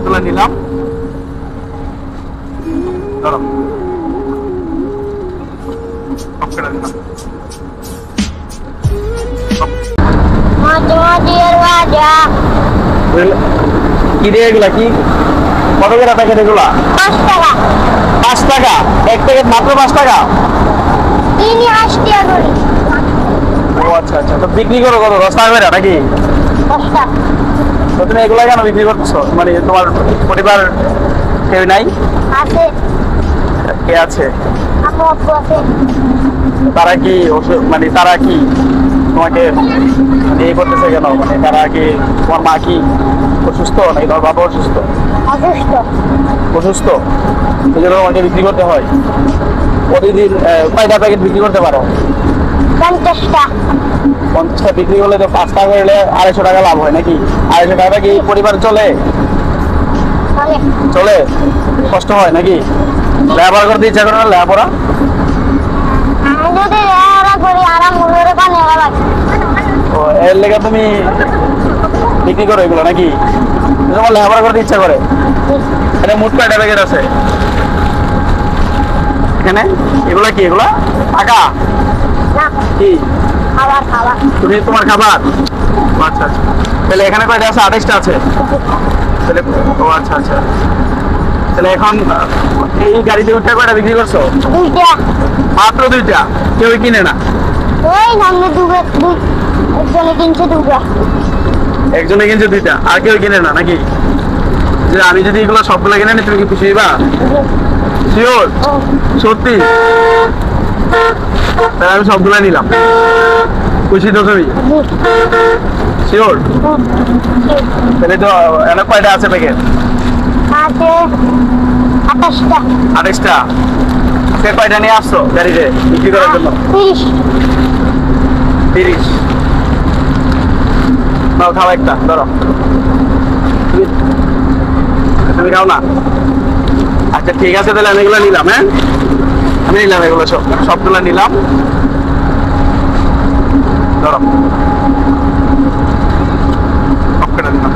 সবগুলো নিলাম। ধরো সবগুলো নিলাম। কি রে এগুলা কি কত করে প্যাকেট এগুলা? 5 টাকা। 5 টাকা এক প্যাকেট মাত্র 5 টাকা? ইনি 8 টাকা করে। ও আচ্ছা আচ্ছা, তো বিক্রি করো কত 10 টাকা করে নাকি? 10 টাকা। তো তুমি এগুলা কেন বিক্রি করছো? মানে তোমার পরিবার কেউ নাই? আছে। কে আছে? আপু আপু আছে। তারা কি মানে তারা কি তোমাকে ইয়ে করতেছে কেন? মানে তারা কি তোমার মা কি অসুস্থ নাকি তোমার বাবা অসুস্থ? অসুস্থ। অসুস্থ এই জন্য তোমাকে বিক্রি করতে হয়। প্রতিদিন কয়টা প্যাকেট বিক্রি করতে পারো? 50টা। 50টা বিক্রি করলে তো 5 টাকা করলে 250 টাকা লাভ হয় নাকি? 250 টাকা কি পরিবার চলে? চলে। কষ্ট হয় নাকি? লেবার করতে ইচ্ছা করে না? লেবারা যদি লেরা করি আরাম করে বানে হবে। ও এর লেগে তুমি বিক্রি করো এগুলো নাকি? তোমার লেবার করতে ইচ্ছা করে? এখানে মোট কয়টা প্যাকেট আছে এখানে? এগুলা কি? এগুলা টাকা না কি? খাবার খাবার। তুমি তোমার খাবার? আচ্ছা আচ্ছা, তাহলে এখানে কয়টা আছে? 28টা আছে তাহলে। ও আচ্ছা আচ্ছা, তাহলে এখন এই গাড়িতে উঠে কয়টা বিক্রি করছো? 2টা। মাত্র 2টা? কেউ কিনে না? ওই সামনে দুই একজনে কিনছে 2টা। একজনে কিনছে 2টা, আর কেউ কিনে না নাকি? যে আমি যদি এগুলো সবগুলো কিনে নি তুমি কি খুশি হইবা? শিওর? সত্যি? তাহলে আমি সবগুলো নিলাম। খুশি তো তুমি? শিওর? তাহলে তো এখানে কয়টা আছে প্যাকেট? আছে 28টা। 28টা? সে কয়টা নিয়ে আসছো গাড়িতে বিক্রি করার জন্য? 30। 30? নাও খাও একটা, ধরো। তুমি খাও না? আচ্ছা ঠিক আছে, তাহলে আমি এগুলো নিলাম। হ্যাঁ আমি নিলাম এগুলো সবগুলো নিলাম। ধরো সবকটা নিলাম।